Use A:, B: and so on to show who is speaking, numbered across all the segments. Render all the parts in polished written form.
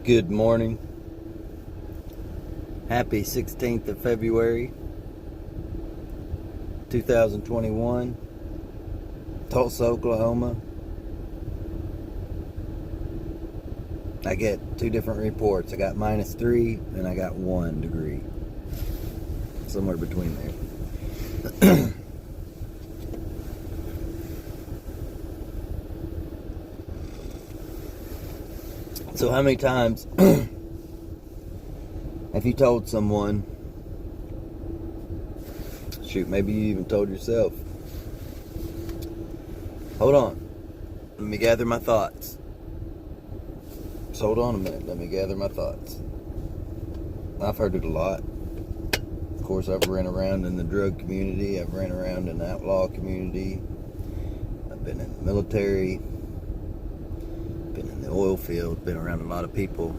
A: Good morning. Happy 16th of February, 2021, Tulsa, Oklahoma. I get two different reports. I got -3 and I got 1 degree. Somewhere between there. So how many times have you told someone, shoot, maybe you even told yourself, hold on, let me gather my thoughts. Just hold on a minute, let me gather my thoughts. I've heard it a lot. Of course, I've ran around in the drug community, I've ran around in the outlaw community, I've been in the military, been in the oil field, been around a lot of people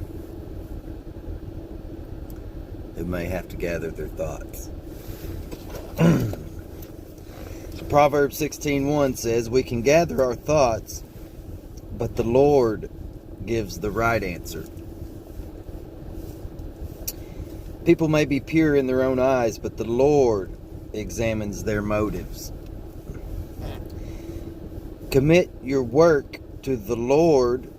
A: who may have to gather their thoughts. Proverbs 16:1 says, we can gather our thoughts, but the Lord gives the right answer. People may be pure in their own eyes, but the Lord examines their motives. Commit your work to the Lord,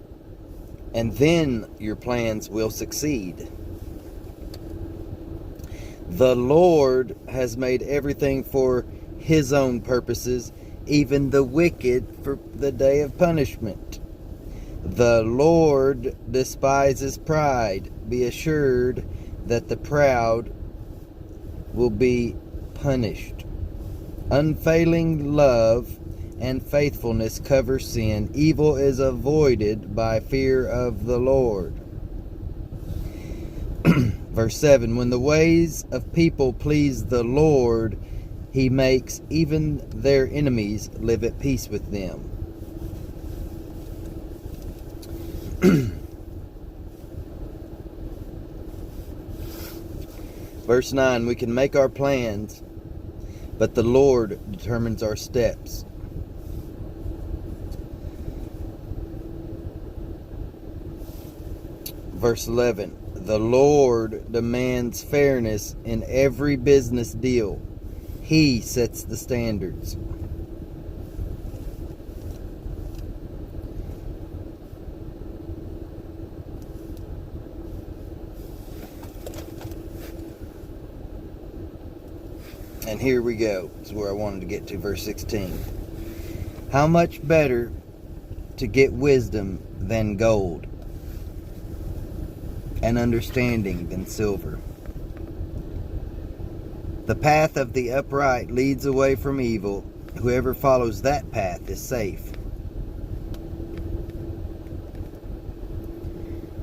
A: and then your plans will succeed. The Lord has made everything for His own purposes, even the wicked for the day of punishment. The Lord despises pride. Be assured that the proud will be punished. Unfailing love and faithfulness cover sin. Evil is avoided by fear of the Lord. Verse 7, when the ways of people please the Lord, He makes even their enemies live at peace with them. Verse 9, we can make our plans, but the Lord determines our steps. Verse 11, the Lord demands fairness in every business deal. He sets the standards. And here we go. This is where I wanted to get to, verse 16. How much better to get wisdom than gold, and understanding than silver. The path of the upright leads away from evil. Whoever follows that path is safe.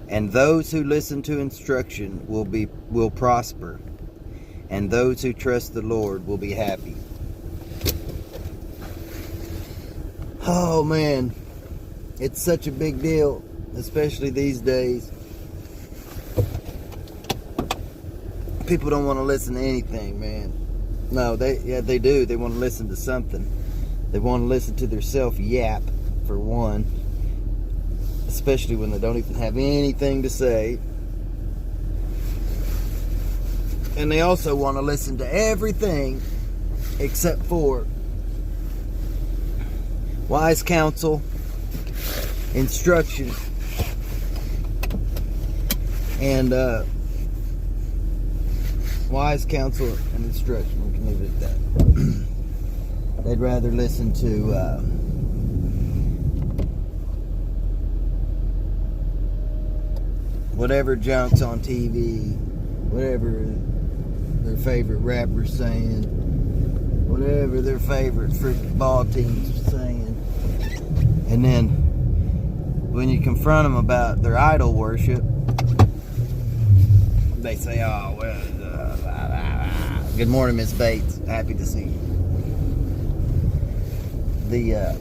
A: And those who listen to instruction will prosper, and those who trust the Lord will be happy. Oh man, it's such a big deal, especially these days. People don't want to listen to anything, man. No, they do. They want to listen to something. They want to listen to their self-yap, for one. Especially when they don't even have anything to say. And they also want to listen to everything except for wise counsel, instruction, and wise counsel and instruction. We can leave it at that. They'd rather listen to whatever junk's on TV, whatever their favorite rapper's saying, whatever their favorite football team's saying. And then when you confront them about their idol worship, they say, oh, well, good morning, Miss Bates. Happy to see you. The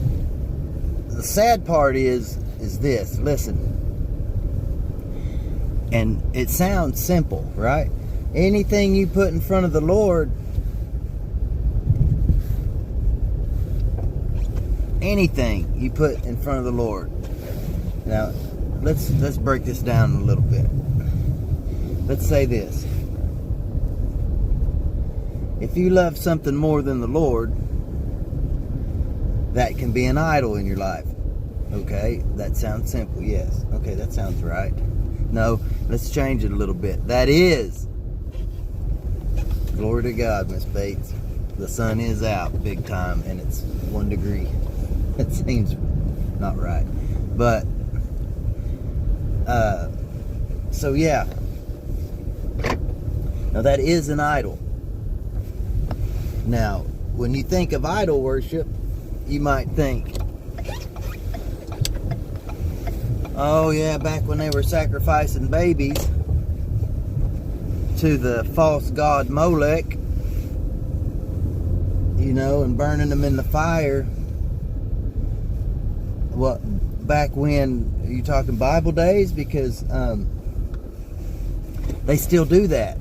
A: sad part is this. Listen. And it sounds simple, right? Anything you put in front of the Lord, anything you put in front of the Lord. Now, let's break this down a little bit. Let's say this. If you love something more than the Lord, that can be an idol in your life. Okay, that sounds simple, yes. Okay, that sounds right. No, let's change it a little bit. That is. Glory to God, Miss Bates. The sun is out big time, and it's 1 degree. That seems not right. But, so yeah. Now that is an idol. Now, when you think of idol worship, you might think, oh yeah, back when they were sacrificing babies to the false god Molech, you know, and burning them in the fire. Well, back when, are you talking Bible days? Because they still do that.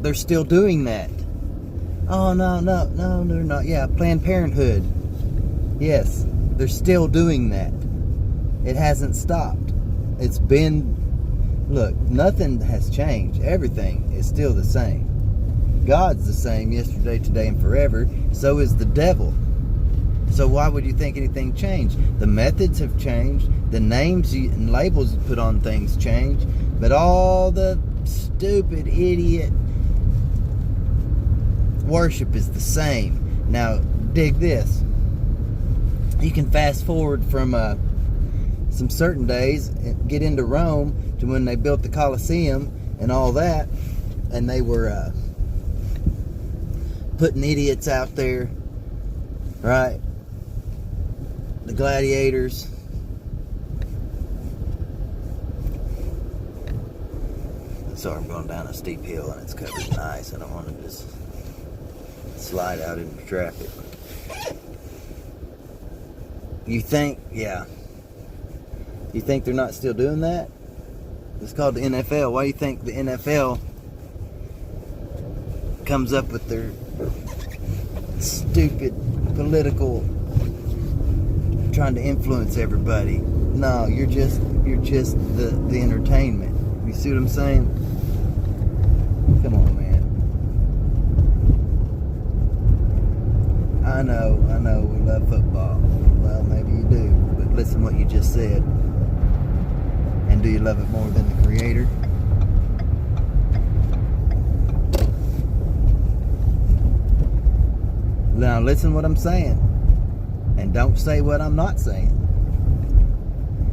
A: They're still doing that. Oh, no, they're not. Yeah, Planned Parenthood. Yes, they're still doing that. It hasn't stopped. It's been, look, nothing has changed. Everything is still the same. God's the same yesterday, today, and forever. So is the devil. So why would you think anything changed? The methods have changed. The names and labels you put on things change. But all the stupid, idiot worship is the same. Now, dig this. You can fast forward from some certain days and get into Rome to when they built the Colosseum and all that, and they were putting idiots out there, right? The gladiators. Sorry, I'm going down a steep hill and it's covered in ice. I don't want to just slide out into traffic. You think, yeah. You think they're not still doing that? It's called the NFL. Why do you think the NFL comes up with their stupid political trying to influence everybody? No, you're just the entertainment. You see what I'm saying? Come on, man. I know, we love football. Well, maybe you do, but listen what you just said. And do you love it more than the Creator? Now listen what I'm saying. And don't say what I'm not saying.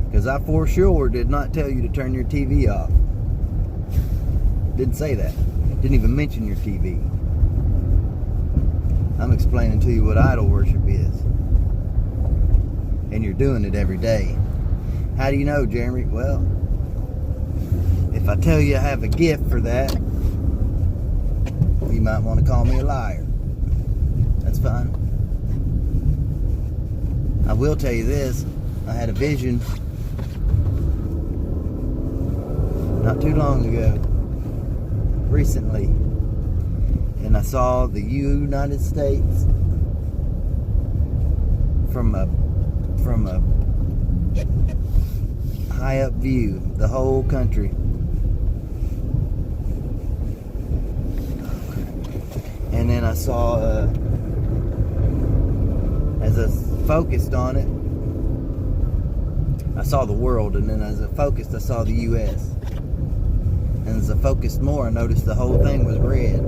A: Because I for sure did not tell you to turn your TV off. Didn't say that. Didn't even mention your TV. I'm explaining to you what idol worship is. And you're doing it every day. How do you know, Jeremy? Well, if I tell you I have a gift for that, you might want to call me a liar. That's fine. I will tell you this. I had a vision not too long ago, recently, and I saw the United States from a high up view, the whole country. And then I saw, as I focused on it, I saw the world, and then as I focused, I saw the U.S. And as I focused more, I noticed the whole thing was red.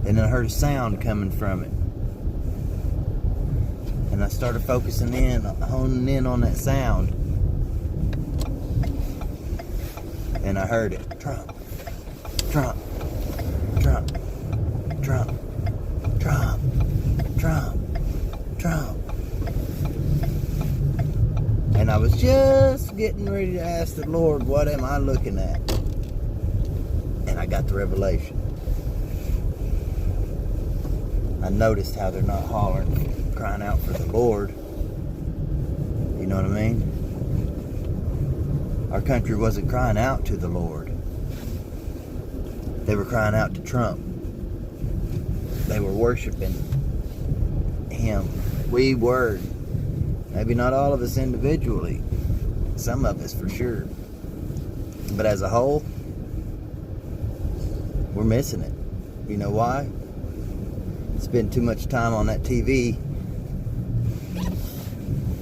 A: And then I heard a sound coming from it. And I started focusing in, honing in on that sound. And I heard it. Trump. Trump. Trump. Trump. Trump. Trump. Trump. And I was just getting ready to ask the Lord, what am I looking at? And I got the revelation. I noticed how they're not hollering, crying out for the Lord. You know what I mean? Our country wasn't crying out to the Lord. They were crying out to Trump. They were worshiping him. We were Maybe not all of us individually. Some of us for sure. But as a whole, we're missing it. You know why? Spend too much time on that TV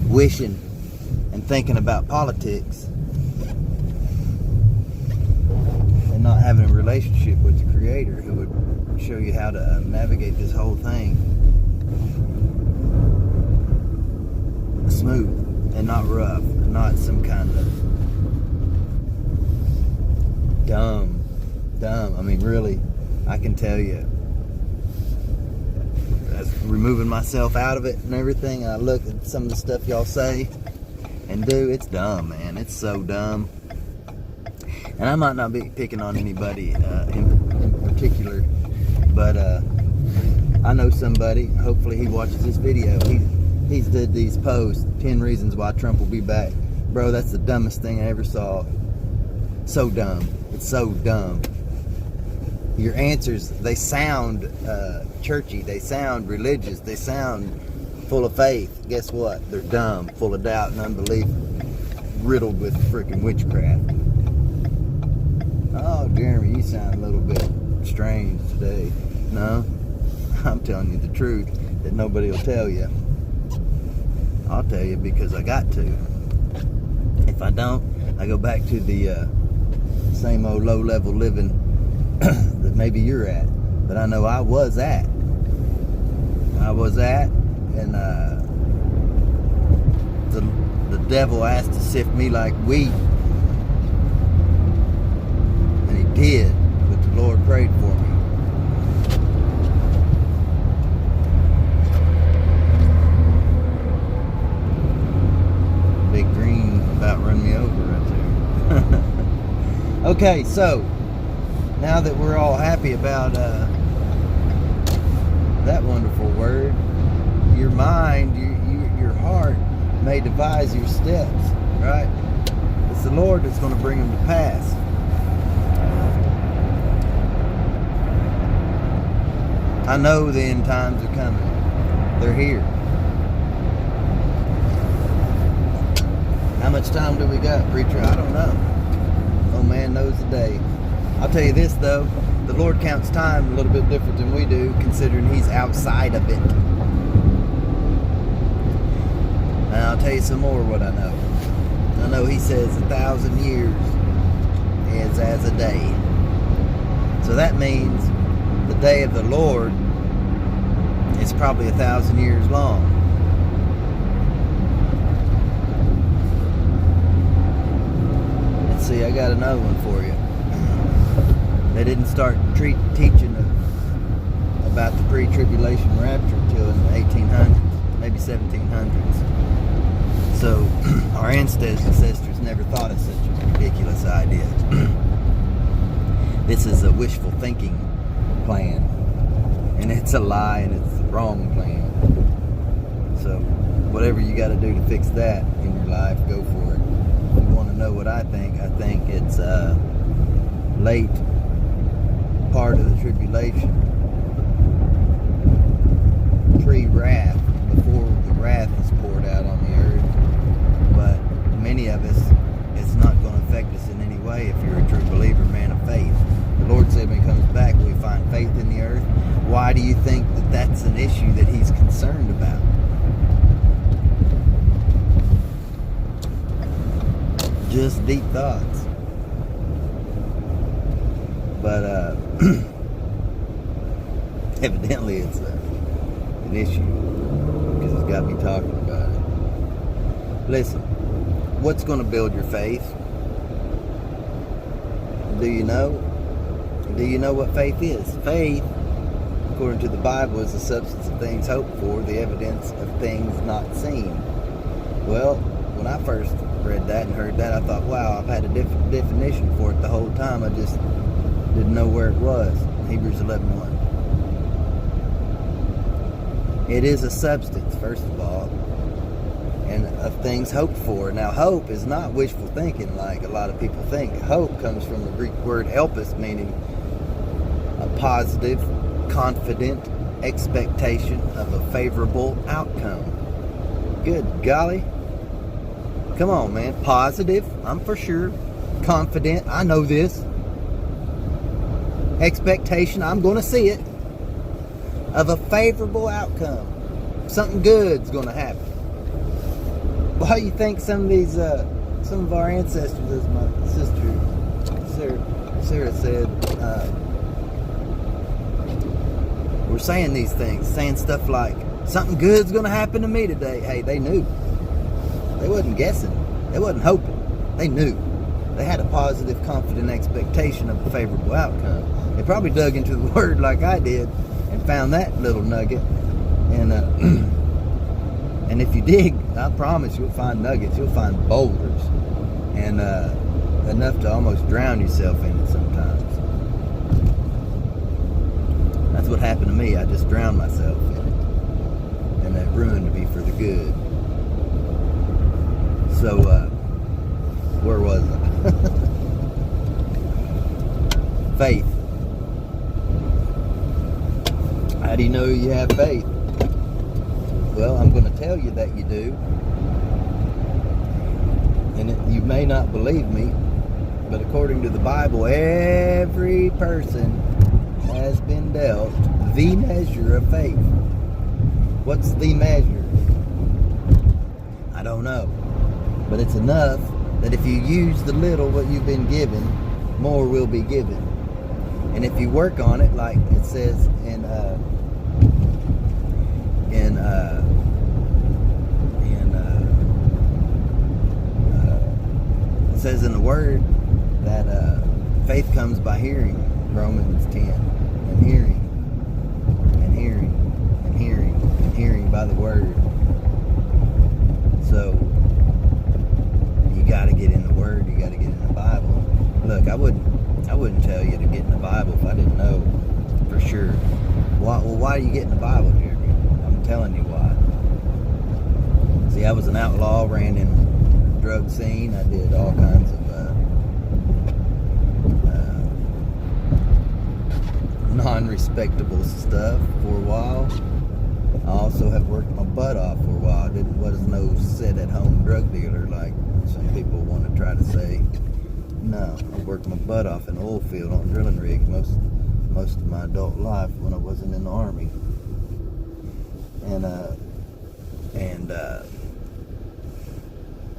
A: wishing and thinking about politics and not having a relationship with the Creator who would show you how to navigate this whole thing smooth and not rough, and not some kind of dumb. I mean, really, I can tell you, as removing myself out of it and everything, and I look at some of the stuff y'all say and do, it's dumb, man. It's so dumb. And I might not be picking on anybody in particular, but I know somebody, hopefully he watches this video, he's did these posts, 10 reasons why Trump will be back. Bro, that's the dumbest thing I ever saw. So dumb. It's so dumb. Your answers, they sound churchy, they sound religious, they sound full of faith. Guess what? They're dumb, full of doubt and unbelief, riddled with freaking witchcraft. Oh, Jeremy, you sound a little bit strange today. No, I'm telling you the truth that nobody will tell you. I'll tell you because I got to. If I don't, I go back to the same old low-level living that maybe you're at. But I know I was at. And the devil asked to sift me like wheat. And he did, but the Lord prayed for me. Big green about run me over right there. Okay, so now that we're all happy about that wonderful word, your mind, your heart may devise your steps, right? It's the Lord that's going to bring them to pass. I know the end times are coming. They're here. How much time do we got, preacher? I don't know. No man knows the day. I'll tell you this, though. The Lord counts time a little bit different than we do, considering He's outside of it. And I'll tell you some more what I know. I know He says 1,000 years is as a day. So that means the day of the Lord is probably 1,000 years long. Let's see, I got another one for you. They didn't start teaching about the pre-tribulation rapture until in the 1800s, maybe 1700s. So our ancestors never thought of such a ridiculous idea. This is a wishful thinking plan, and it's a lie, and it's the wrong plan. So whatever you got to do to fix that in your life, go for it. If you want to know what I think it's late part of the tribulation, pre-wrath, before the wrath is poured out on the earth. But many of us, it's not going to affect us in any way if you're a true believer, man of faith. The Lord said when He comes back, we find faith in the earth. Why do you think that that's an issue that He's concerned about? Just deep thoughts. But evidently it's an issue because He's got me talking about it. Listen, what's going to build your faith? Do you know? Do you know what faith is? Faith, according to the Bible, is the substance of things hoped for, the evidence of things not seen. Well, when I first read that and heard that, I thought, wow, I've had a different definition for it the whole time. I just didn't know where it was. Hebrews 11:1. It is a substance, first of all, and of things hoped for. Now, hope is not wishful thinking like a lot of people think. Hope comes from the Greek word elpis, meaning a positive, confident expectation of a favorable outcome. Good golly. Come on, man. Positive, I'm for sure. Confident, I know this. Expectation, I'm going to see it. Of a favorable outcome. Something good's going to happen. Why do you think some of our ancestors, as my sister Sarah said, were saying these things, saying stuff like, something good's going to happen to me today. Hey, they knew. They wasn't guessing. They wasn't hoping. They knew. They had a positive, confident expectation of a favorable outcome. They probably dug into the Word like I did and found that little nugget. And and if you dig, I promise you'll find nuggets. You'll find boulders. And enough to almost drown yourself in it sometimes. That's what happened to me. I just drowned myself in it. And that ruined me for the good. So, where was I? Faith. How do you know you have faith? Well, I'm going to tell you that you do. And you may not believe me, but according to the Bible, every person has been dealt the measure of faith. What's the measure? I don't know. But it's enough that if you use the little what you've been given, more will be given. And if you work on it, like it says it says in the Word that faith comes by hearing, Romans 10, and hearing, and hearing, and hearing, and hearing by the Word. So you got to get in the Word. You got to get in the Bible. Look, I wouldn't tell you to get in the Bible if I didn't know for sure. Why do you get in the Bible, Jeremy? I'm telling you why. See, I was an outlaw, ran in the drug scene. I did all kinds of non-respectable stuff for a while. I also have worked my butt off for a while. I was no sit-at-home drug dealer like some people want to try to say. No, I worked my butt off in the oil field on drilling rigs most of my adult life when I wasn't in the Army.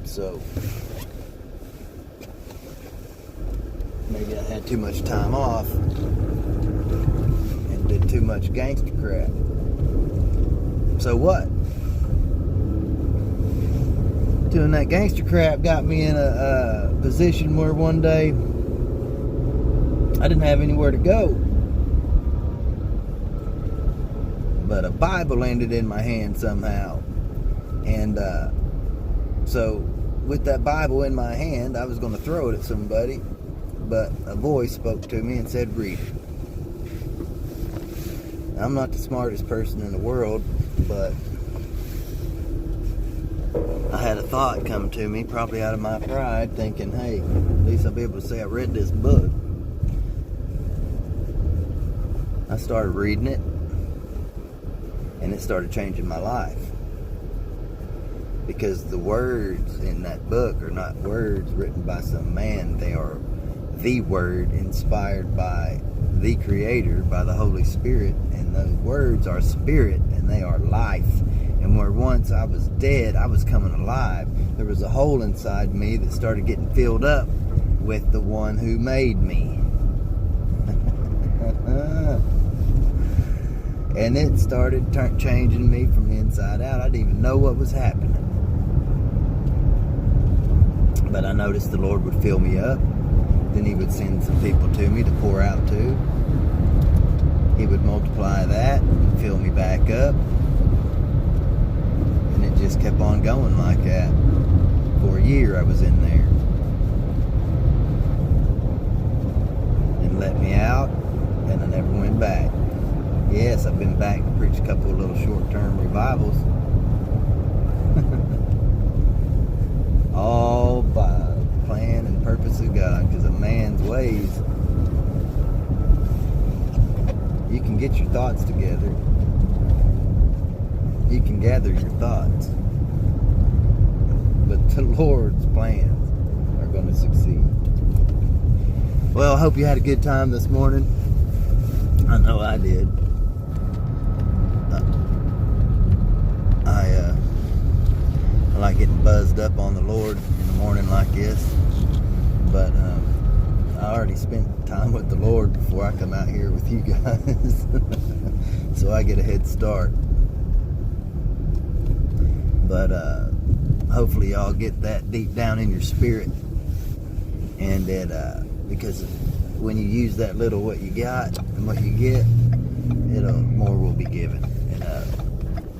A: So maybe I had too much time off and did too much gangster crap. So what? Doing that gangster crap got me in a position where one day I didn't have anywhere to go. But a Bible landed in my hand somehow. And so with that Bible in my hand, I was going to throw it at somebody. But a voice spoke to me and said, read it. I'm not the smartest person in the world, but I had a thought come to me, probably out of my pride, thinking, hey, at least I'll be able to say I read this book. I started reading it, and it started changing my life. Because the words in that book are not words written by some man. They are the Word inspired by the Creator, by the Holy Spirit. And those words are spirit, and they are life. And where once I was dead, I was coming alive. There was a hole inside me that started getting filled up with the one who made me. And it started changing me from the inside out. I didn't even know what was happening. But I noticed the Lord would fill me up. Then He would send some people to me to pour out to. He would multiply that and fill me back up. And it just kept on going like that. For a year I was in there. And let me out, and I never went back. Yes, I've been back to preach a couple of little short-term revivals. All by the plan and purpose of God, because a man's ways, you can get your thoughts together. You can gather your thoughts. but the Lord's plans are going to succeed. Well, I hope you had a good time this morning. I know I did. I like getting buzzed up on the Lord in the morning like this. But I already spent time with the Lord before I come out here with you guys. So I get a head start. But hopefully y'all get that deep down in your spirit. And that because when you use that little what you got and what you get, more will be given. And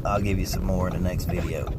A: I'll give you some more in the next video.